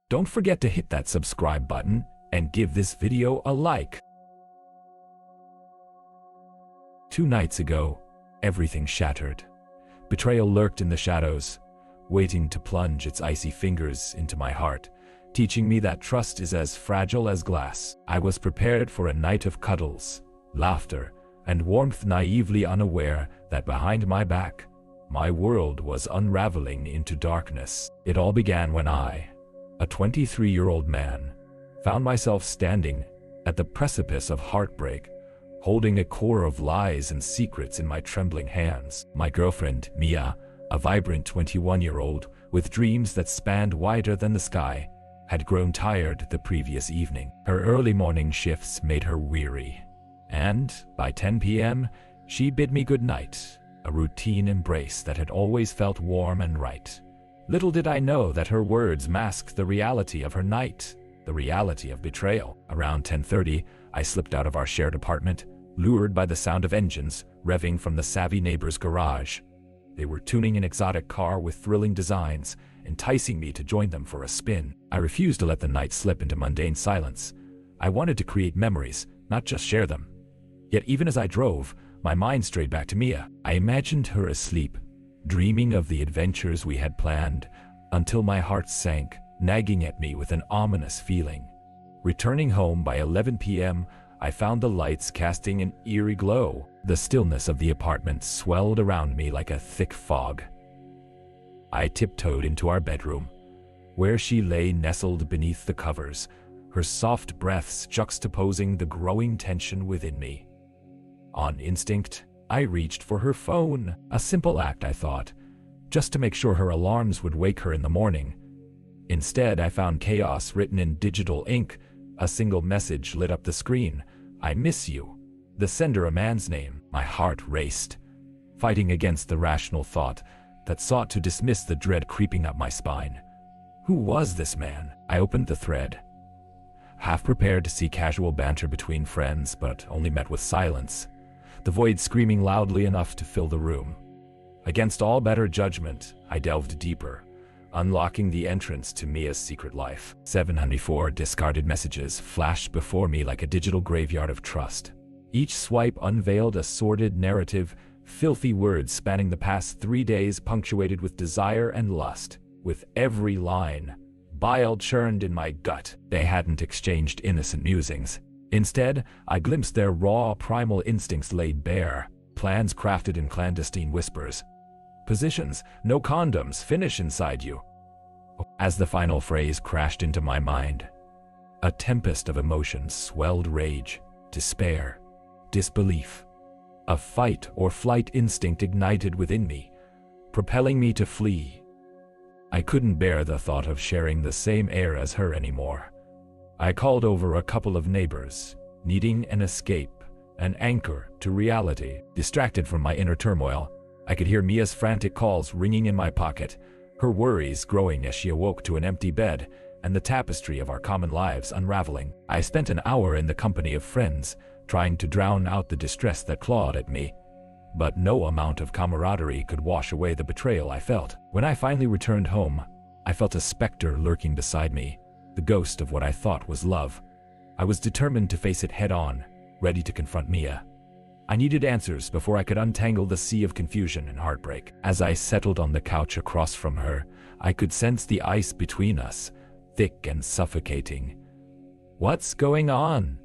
Don't forget to hit that subscribe button and give this video a like. 2 nights ago, everything shattered. Betrayal lurked in the shadows, waiting to plunge its icy fingers into my heart, teaching me that trust is as fragile as glass. I was prepared for a night of cuddles, laughter, and warmth, naively unaware that behind my back, my world was unraveling into darkness. It all began when I, a 23-year-old man, found myself standing at the precipice of heartbreak, holding a core of lies and secrets in my trembling hands. My girlfriend, Mia, a vibrant 21-year-old with dreams that spanned wider than the sky, had grown tired the previous evening. Her early morning shifts made her weary, and by 10 p.m., she bid me good night, a routine embrace that had always felt warm and right. Little did I know that her words masked the reality of her night, the reality of betrayal. Around 10:30, I slipped out of our shared apartment, lured by the sound of engines revving from the savvy neighbor's garage. They were tuning an exotic car with thrilling designs, enticing me to join them for a spin. I refused to let the night slip into mundane silence. I wanted to create memories, not just share them. Yet even as I drove, my mind strayed back to Mia. I imagined her asleep, dreaming of the adventures we had planned, until my heart sank, nagging at me with an ominous feeling. Returning home by 11 p.m., I found the lights casting an eerie glow. The stillness of the apartment swelled around me like a thick fog. I tiptoed into our bedroom, where she lay nestled beneath the covers, her soft breaths juxtaposing the growing tension within me. On instinct, I reached for her phone, a simple act, I thought, just to make sure her alarms would wake her in the morning. Instead, I found chaos written in digital ink. A single message lit up the screen. "I miss you." The sender a man's name. My heart raced, fighting against the rational thought that sought to dismiss the dread creeping up my spine. Who was this man? I opened the thread, half prepared to see casual banter between friends, but only met with silence, the void screaming loudly enough to fill the room. Against all better judgment, I delved deeper, unlocking the entrance to Mia's secret life. 704 discarded messages flashed before me like a digital graveyard of trust. Each swipe unveiled a sordid narrative, filthy words spanning the past 3 days punctuated with desire and lust. With every line, bile churned in my gut. They hadn't exchanged innocent musings. Instead, I glimpsed their raw, primal instincts laid bare, plans crafted in clandestine whispers. Positions, no condoms, finish inside you. As the final phrase crashed into my mind, a tempest of emotions swelled: rage, despair, disbelief. A fight or flight instinct ignited within me, propelling me to flee. I couldn't bear the thought of sharing the same air as her anymore. I called over a couple of neighbors, needing an escape, an anchor to reality. Distracted from my inner turmoil, I could hear Mia's frantic calls ringing in my pocket, her worries growing as she awoke to an empty bed and the tapestry of our common lives unraveling. I spent an hour in the company of friends, trying to drown out the distress that clawed at me. But no amount of camaraderie could wash away the betrayal I felt. When I finally returned home, I felt a specter lurking beside me, the ghost of what I thought was love. I was determined to face it head-on, ready to confront Mia. I needed answers before I could untangle the sea of confusion and heartbreak. As I settled on the couch across from her, I could sense the ice between us, thick and suffocating. "What's going on?"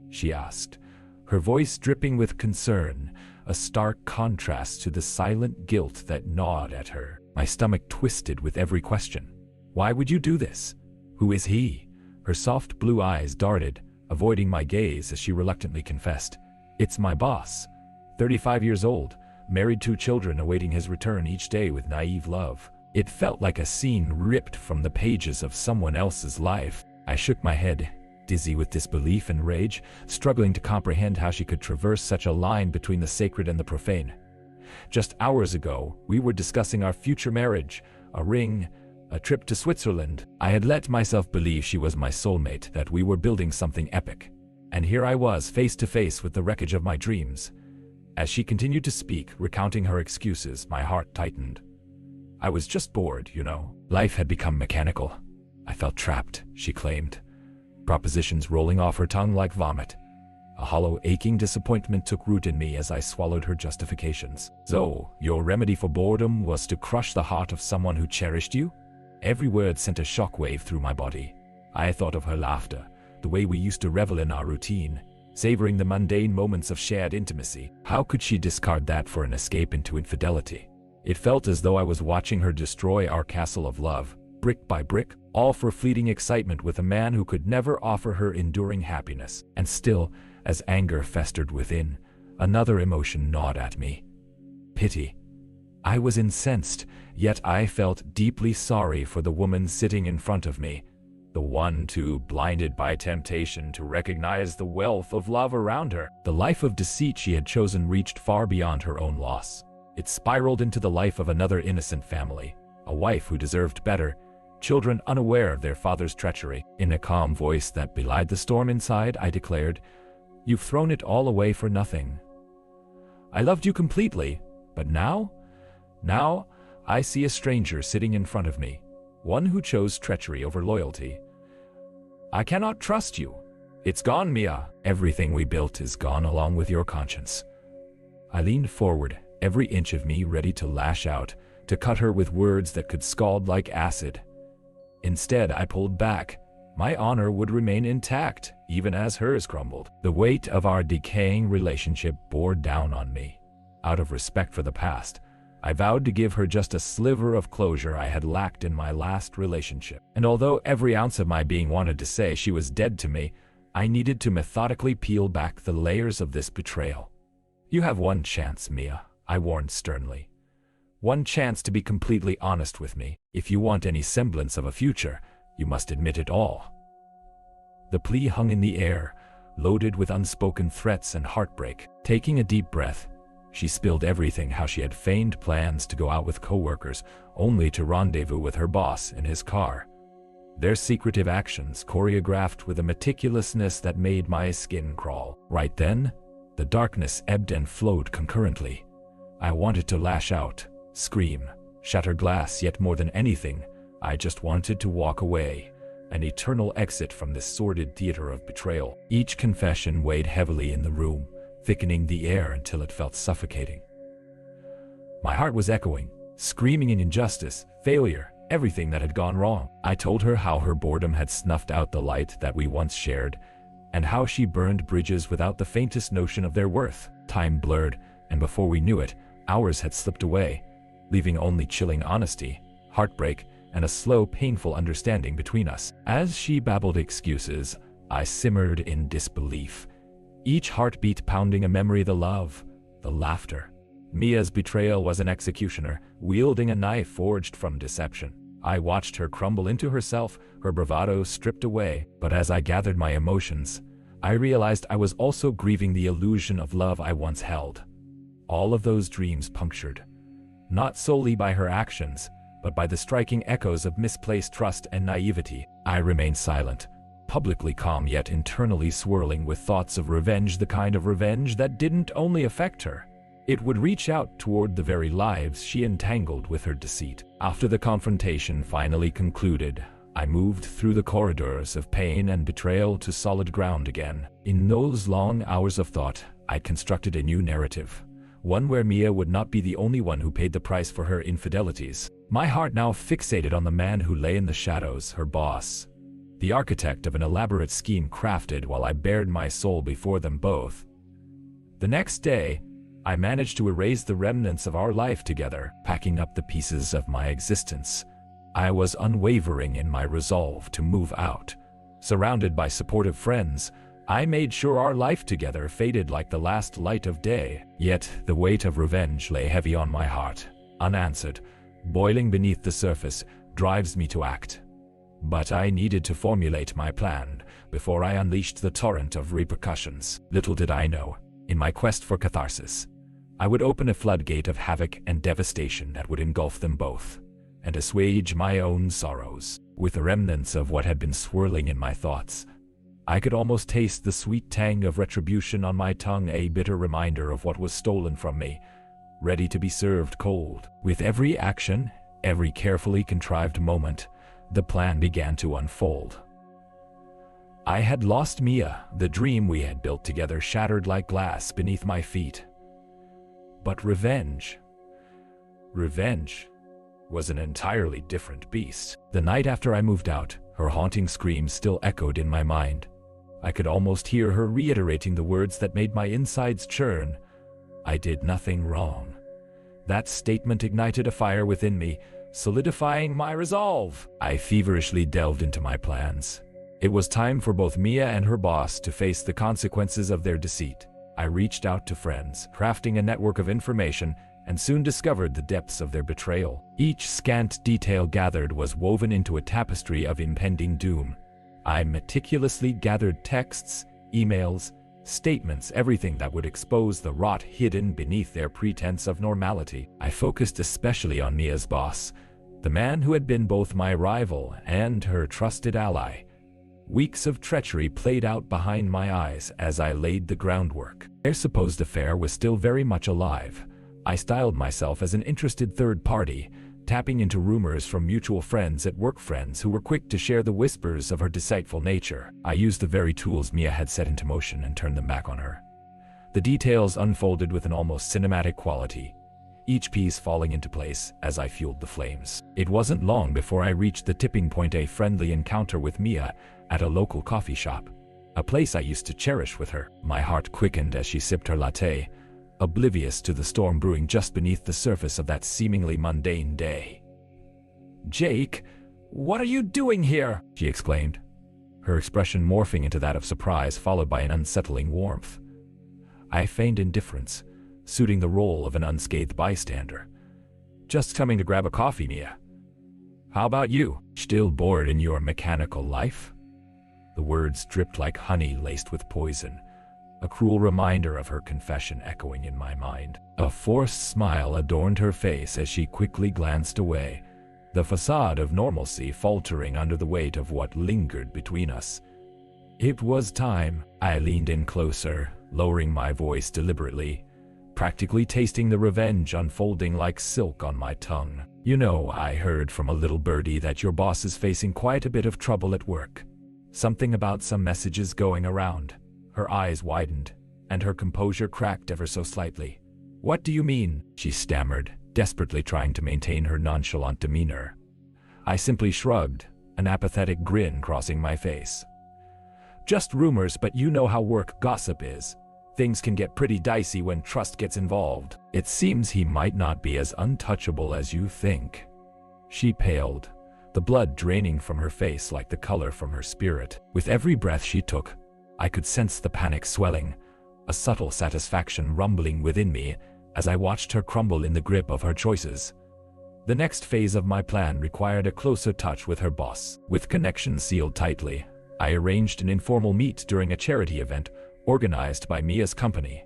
she asked, her voice dripping with concern, a stark contrast to the silent guilt that gnawed at her. My stomach twisted with every question. "Why would you do this? Who is he?" Her soft blue eyes darted, avoiding my gaze as she reluctantly confessed. "It's my boss, 35 years old, married, 2 children awaiting his return each day with naive love." It felt like a scene ripped from the pages of someone else's life. I shook my head, dizzy with disbelief and rage, struggling to comprehend how she could traverse such a line between the sacred and the profane. Just hours ago, we were discussing our future marriage, a ring, a trip to Switzerland. I had let myself believe she was my soulmate, that we were building something epic. And here I was, face to face with the wreckage of my dreams. As she continued to speak, recounting her excuses, my heart tightened. I was just bored, you know. Life had become mechanical. I felt trapped, she claimed, propositions rolling off her tongue like vomit. A hollow, aching disappointment took root in me as I swallowed her justifications. So, your remedy for boredom was to crush the heart of someone who cherished you? Every word sent a shockwave through my body. I thought of her laughter, the way we used to revel in our routine, savoring the mundane moments of shared intimacy. How could she discard that for an escape into infidelity? It felt as though I was watching her destroy our castle of love, brick by brick, all for fleeting excitement with a man who could never offer her enduring happiness. And still, as anger festered within, another emotion gnawed at me. Pity. I was incensed, yet I felt deeply sorry for the woman sitting in front of me, the one too blinded by temptation to recognize the wealth of love around her. The life of deceit she had chosen reached far beyond her own loss. It spiraled into the life of another innocent family, a wife who deserved better, children unaware of their father's treachery. In a calm voice that belied the storm inside, I declared, "You've thrown it all away for nothing. I loved you completely, but now I see a stranger sitting in front of me, one who chose treachery over loyalty. I cannot trust you. It's gone, Mia. Everything we built is gone along with your conscience." I leaned forward, every inch of me ready to lash out, to cut her with words that could scald like acid. Instead, I pulled back. My honor would remain intact, even as hers crumbled. The weight of our decaying relationship bore down on me. Out of respect for the past, I vowed to give her just a sliver of closure I had lacked in my last relationship. And although every ounce of my being wanted to say she was dead to me, I needed to methodically peel back the layers of this betrayal. "You have one chance, Mia," I warned sternly. "One chance to be completely honest with me. If you want any semblance of a future, you must admit it all." The plea hung in the air, loaded with unspoken threats and heartbreak. Taking a deep breath, she spilled everything: how she had feigned plans to go out with coworkers, only to rendezvous with her boss in his car. Their secretive actions choreographed with a meticulousness that made my skin crawl. Right then, the darkness ebbed and flowed concurrently. I wanted to lash out, scream, shatter glass, yet more than anything, I just wanted to walk away, an eternal exit from this sordid theater of betrayal. Each confession weighed heavily in the room, thickening the air until it felt suffocating. My heart was echoing, screaming in injustice, failure, everything that had gone wrong. I told her how her boredom had snuffed out the light that we once shared, and how she burned bridges without the faintest notion of their worth. Time blurred, and before we knew it, hours had slipped away, leaving only chilling honesty, heartbreak, and a slow, painful understanding between us. As she babbled excuses, I simmered in disbelief, each heartbeat pounding a memory: the love, the laughter. Mia's betrayal was an executioner, wielding a knife forged from deception. I watched her crumble into herself, her bravado stripped away. But as I gathered my emotions, I realized I was also grieving the illusion of love I once held. All of those dreams punctured, not solely by her actions, but by the striking echoes of misplaced trust and naivety. I remained silent, publicly calm yet internally swirling with thoughts of revenge, the kind of revenge that didn't only affect her. It would reach out toward the very lives she entangled with her deceit. After the confrontation finally concluded, I moved through the corridors of pain and betrayal to solid ground again. In those long hours of thought, I constructed a new narrative, one where Mia would not be the only one who paid the price for her infidelities. My heart now fixated on the man who lay in the shadows, her boss, the architect of an elaborate scheme crafted while I bared my soul before them both. The next day, I managed to erase the remnants of our life together, packing up the pieces of my existence. I was unwavering in my resolve to move out. Surrounded by supportive friends, I made sure our life together faded like the last light of day. Yet the weight of revenge lay heavy on my heart, unanswered, boiling beneath the surface, drives me to act. But I needed to formulate my plan before I unleashed the torrent of repercussions. Little did I know, in my quest for catharsis, I would open a floodgate of havoc and devastation that would engulf them both, and assuage my own sorrows. With the remnants of what had been swirling in my thoughts, I could almost taste the sweet tang of retribution on my tongue, a bitter reminder of what was stolen from me, ready to be served cold. With every action, every carefully contrived moment, The plan began to unfold. I had lost Mia, the dream we had built together shattered like glass beneath my feet. But revenge was an entirely different beast. The night after I moved out, her haunting screams still echoed in my mind. I could almost hear her reiterating the words that made my insides churn. I did nothing wrong. That statement ignited a fire within me, solidifying my resolve. I feverishly delved into my plans. It was time for both Mia and her boss to face the consequences of their deceit. I reached out to friends, crafting a network of information, and soon discovered the depths of their betrayal. Each scant detail gathered was woven into a tapestry of impending doom. I meticulously gathered texts, emails, statements, everything that would expose the rot hidden beneath their pretense of normality. I focused especially on Mia's boss, the man who had been both my rival and her trusted ally. Weeks of treachery played out behind my eyes as I laid the groundwork. Their supposed affair was still very much alive. I styled myself as an interested third party, tapping into rumors from mutual friends at work, friends who were quick to share the whispers of her deceitful nature. I used the very tools Mia had set into motion and turned them back on her. The details unfolded with an almost cinematic quality, each piece falling into place as I fueled the flames. It wasn't long before I reached the tipping point, a friendly encounter with Mia at a local coffee shop, a place I used to cherish with her. My heart quickened as she sipped her latte, oblivious to the storm brewing just beneath the surface of that seemingly mundane day. "Jake, what are you doing here?" she exclaimed, her expression morphing into that of surprise followed by an unsettling warmth. I feigned indifference, suiting the role of an unscathed bystander. "Just coming to grab a coffee, Mia. How about you? Still bored in your mechanical life?" The words dripped like honey laced with poison, a cruel reminder of her confession echoing in my mind. A forced smile adorned her face as she quickly glanced away, the facade of normalcy faltering under the weight of what lingered between us. It was time. I leaned in closer, lowering my voice deliberately, practically tasting the revenge unfolding like silk on my tongue. "You know, I heard from a little birdie that your boss is facing quite a bit of trouble at work. Something about some messages going around." Her eyes widened, and her composure cracked ever so slightly. "What do you mean?" she stammered, desperately trying to maintain her nonchalant demeanor. I simply shrugged, an apathetic grin crossing my face. "Just rumors, but you know how work gossip is. Things can get pretty dicey when trust gets involved." "It seems he might not be as untouchable as you think." She paled, the blood draining from her face like the color from her spirit. With every breath she took, I could sense the panic swelling, a subtle satisfaction rumbling within me as I watched her crumble in the grip of her choices. The next phase of my plan required a closer touch with her boss. With connections sealed tightly, I arranged an informal meet during a charity event organized by Mia's company,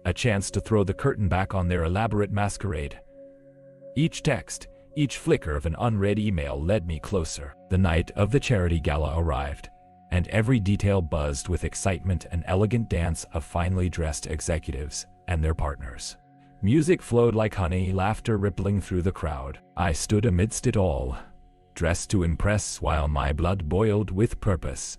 a chance to throw the curtain back on their elaborate masquerade. Each text, each flicker of an unread email led me closer. The night of the charity gala arrived, and every detail buzzed with excitement, an elegant dance of finely dressed executives and their partners. Music flowed like honey, laughter rippling through the crowd. I stood amidst it all, dressed to impress while my blood boiled with purpose.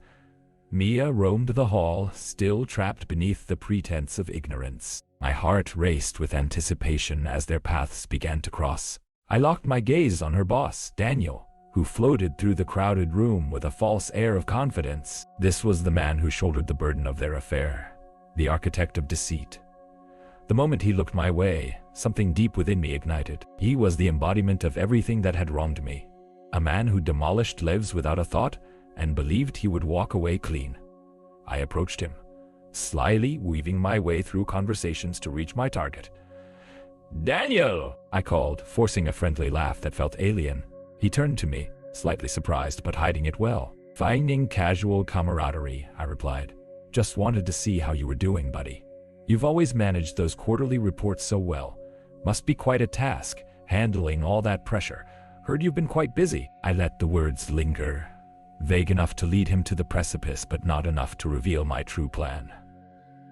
Mia roamed the hall, still trapped beneath the pretense of ignorance. My heart raced with anticipation as their paths began to cross. I locked my gaze on her boss, Daniel, who floated through the crowded room with a false air of confidence. This was the man who shouldered the burden of their affair, the architect of deceit. The moment he looked my way, something deep within me ignited. He was the embodiment of everything that had wronged me. A man who demolished lives without a thought and believed he would walk away clean. I approached him, slyly weaving my way through conversations to reach my target. "Daniel!" I called, forcing a friendly laugh that felt alien. He turned to me, slightly surprised but hiding it well. "Finding casual camaraderie," I replied. "Just wanted to see how you were doing, buddy. You've always managed those quarterly reports so well. Must be quite a task, handling all that pressure. Heard you've been quite busy." I let the words linger, vague enough to lead him to the precipice but not enough to reveal my true plan.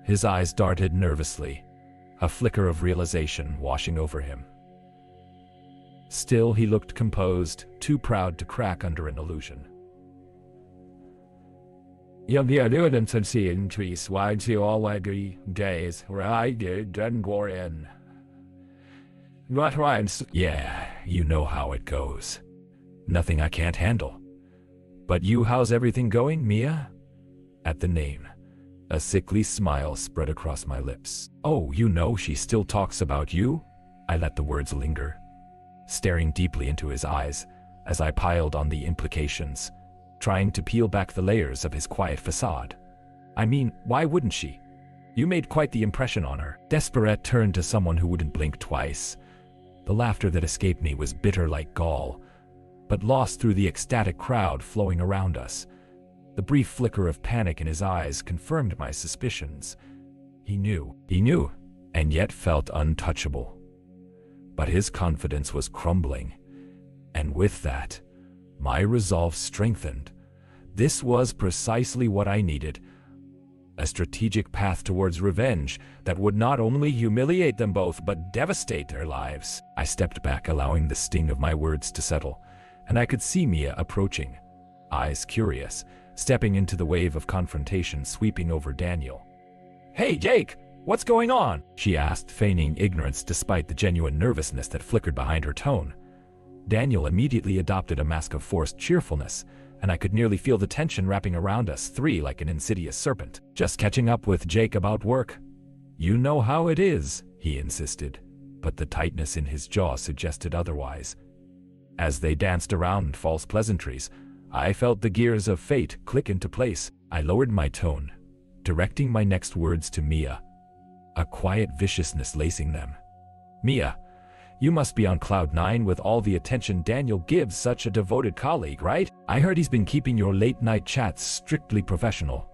His eyes darted nervously, a flicker of realization washing over him. Still, he looked composed, too proud to crack under an illusion. You'll be a new infancy in trees, why do you all agree days where I did and go in? What rhymes? Yeah, you know how it goes. Nothing I can't handle. But you, how's everything going, Mia? At the name, a sickly smile spread across my lips. Oh, you know she still talks about you? I let the words linger, staring deeply into his eyes as I piled on the implications, trying to peel back the layers of his quiet facade. I mean, why wouldn't she? You made quite the impression on her. Desperate turned to someone who wouldn't blink twice. The laughter that escaped me was bitter like gall, but lost through the ecstatic crowd flowing around us. The brief flicker of panic in his eyes confirmed my suspicions. He knew, and yet felt untouchable. But his confidence was crumbling, and with that, my resolve strengthened. This was precisely what I needed. A strategic path towards revenge that would not only humiliate them both but devastate their lives. I stepped back, allowing the sting of my words to settle, and I could see Mia approaching, eyes curious, stepping into the wave of confrontation sweeping over Daniel. "Hey, Jake, what's going on?" she asked, feigning ignorance despite the genuine nervousness that flickered behind her tone. Daniel immediately adopted a mask of forced cheerfulness, and I could nearly feel the tension wrapping around us three like an insidious serpent. "Just catching up with Jake about work. You know how it is," he insisted, but the tightness in his jaw suggested otherwise. As they danced around false pleasantries, I felt the gears of fate click into place. I lowered my tone, directing my next words to Mia, a quiet viciousness lacing them. "Mia, you must be on cloud nine with all the attention Daniel gives such a devoted colleague, right? I heard he's been keeping your late-night chats strictly professional."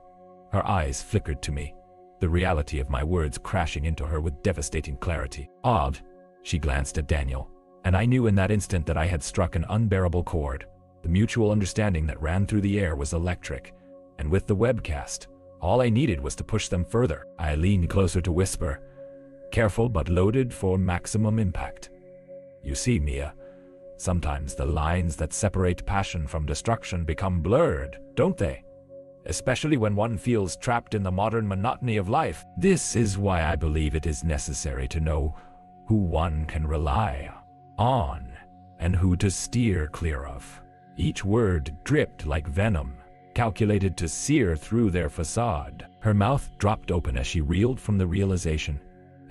Her eyes flickered to me, the reality of my words crashing into her with devastating clarity. Odd, she glanced at Daniel, and I knew in that instant that I had struck an unbearable chord. The mutual understanding that ran through the air was electric, and with the webcast, all I needed was to push them further. I leaned closer to whisper, careful but loaded for maximum impact. "You see, Mia, sometimes the lines that separate passion from destruction become blurred, don't they? Especially when one feels trapped in the modern monotony of life. This is why I believe it is necessary to know who one can rely on and who to steer clear of." Each word dripped like venom, calculated to sear through their facade. Her mouth dropped open as she reeled from the realization,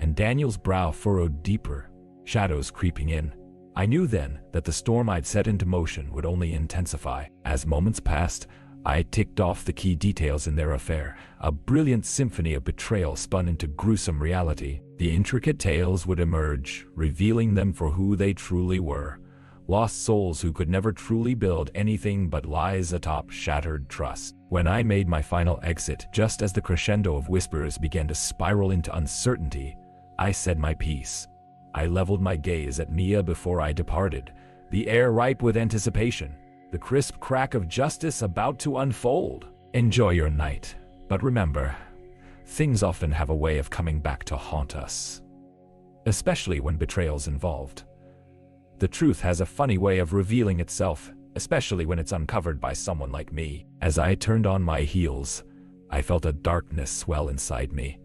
and Daniel's brow furrowed deeper, shadows creeping in. I knew then that the storm I'd set into motion would only intensify. As moments passed, I ticked off the key details in their affair. A brilliant symphony of betrayal spun into gruesome reality. The intricate tales would emerge, revealing them for who they truly were. Lost souls who could never truly build anything but lies atop shattered trust. When I made my final exit, just as the crescendo of whispers began to spiral into uncertainty, I said my piece. I leveled my gaze at Mia before I departed, the air ripe with anticipation, the crisp crack of justice about to unfold. Enjoy your night, but remember, things often have a way of coming back to haunt us, especially when betrayal's involved. The truth has a funny way of revealing itself, especially when it's uncovered by someone like me. As I turned on my heels, I felt a darkness swell inside me,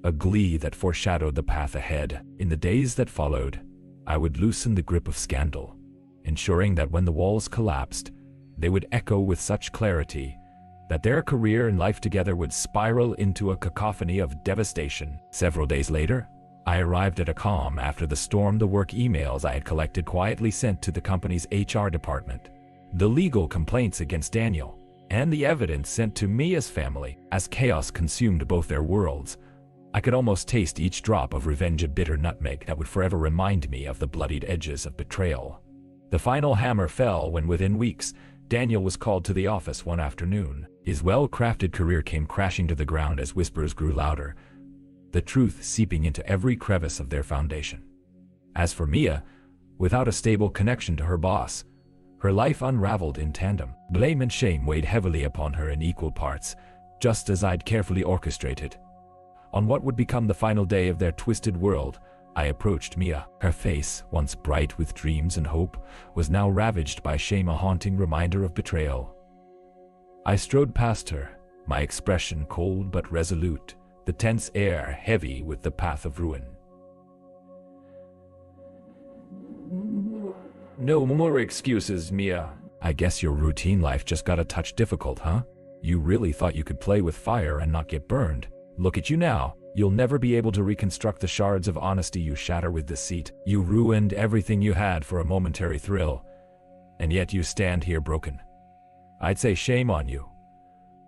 a glee that foreshadowed the path ahead. In the days that followed, I would loosen the grip of scandal, ensuring that when the walls collapsed, they would echo with such clarity that their career and life together would spiral into a cacophony of devastation. Several days later, I arrived at a calm after the storm. The work emails I had collected quietly sent to the company's HR department, the legal complaints against Daniel, and the evidence sent to Mia's family. As chaos consumed both their worlds, I could almost taste each drop of revenge, a bitter nutmeg that would forever remind me of the bloodied edges of betrayal. The final hammer fell when, within weeks, Daniel was called to the office one afternoon. His well-crafted career came crashing to the ground as whispers grew louder, the truth seeping into every crevice of their foundation. As for Mia, without a stable connection to her boss, her life unraveled in tandem. Blame and shame weighed heavily upon her in equal parts, just as I'd carefully orchestrated. On what would become the final day of their twisted world, I approached Mia. Her face, once bright with dreams and hope, was now ravaged by shame, a haunting reminder of betrayal. I strode past her, my expression cold but resolute, the tense air heavy with the path of ruin. No more excuses, Mia. I guess your routine life just got a touch difficult, huh? You really thought you could play with fire and not get burned. Look at you now. You'll never be able to reconstruct the shards of honesty you shatter with deceit. You ruined everything you had for a momentary thrill, and yet you stand here broken. I'd say shame on you.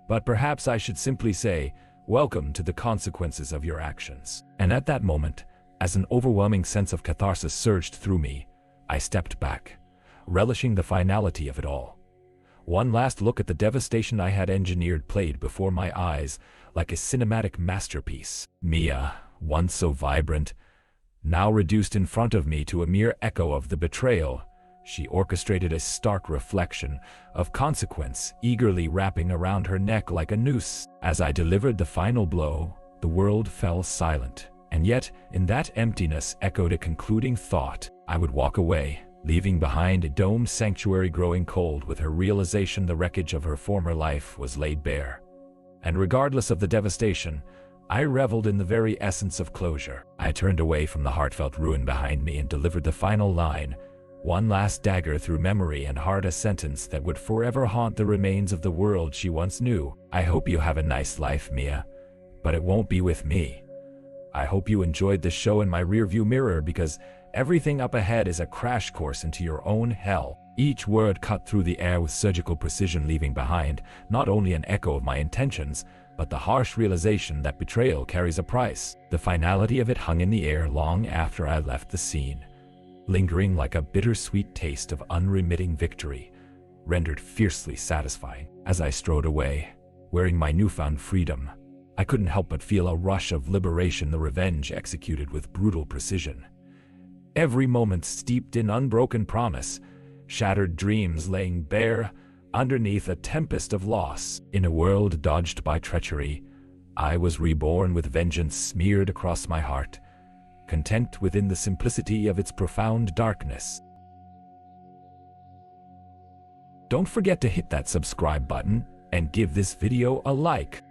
But perhaps I should simply say, welcome to the consequences of your actions. And at that moment, as an overwhelming sense of catharsis surged through me, I stepped back, relishing the finality of it all. One last look at the devastation I had engineered played before my eyes like a cinematic masterpiece. Mia, once so vibrant, now reduced in front of me to a mere echo of the betrayal. She orchestrated a stark reflection of consequence, eagerly wrapping around her neck like a noose. As I delivered the final blow, the world fell silent. And yet, in that emptiness echoed a concluding thought. I would walk away, leaving behind a domed sanctuary growing cold with her realization the wreckage of her former life was laid bare. And regardless of the devastation, I reveled in the very essence of closure. I turned away from the heartfelt ruin behind me and delivered the final line, one last dagger through memory and heart, a sentence that would forever haunt the remains of the world she once knew. I hope you have a nice life, Mia, but it won't be with me. I hope you enjoyed the show in my rearview mirror, because everything up ahead is a crash course into your own hell. Each word cut through the air with surgical precision, leaving behind not only an echo of my intentions, but the harsh realization that betrayal carries a price. The finality of it hung in the air long after I left the scene, lingering like a bittersweet taste of unremitting victory, rendered fiercely satisfying. As I strode away, wearing my newfound freedom, I couldn't help but feel a rush of liberation, the revenge executed with brutal precision. Every moment steeped in unbroken promise, shattered dreams laying bare underneath a tempest of loss. In a world dogged by treachery, I was reborn with vengeance smeared across my heart, content within the simplicity of its profound darkness. Don't forget to hit that subscribe button and give this video a like.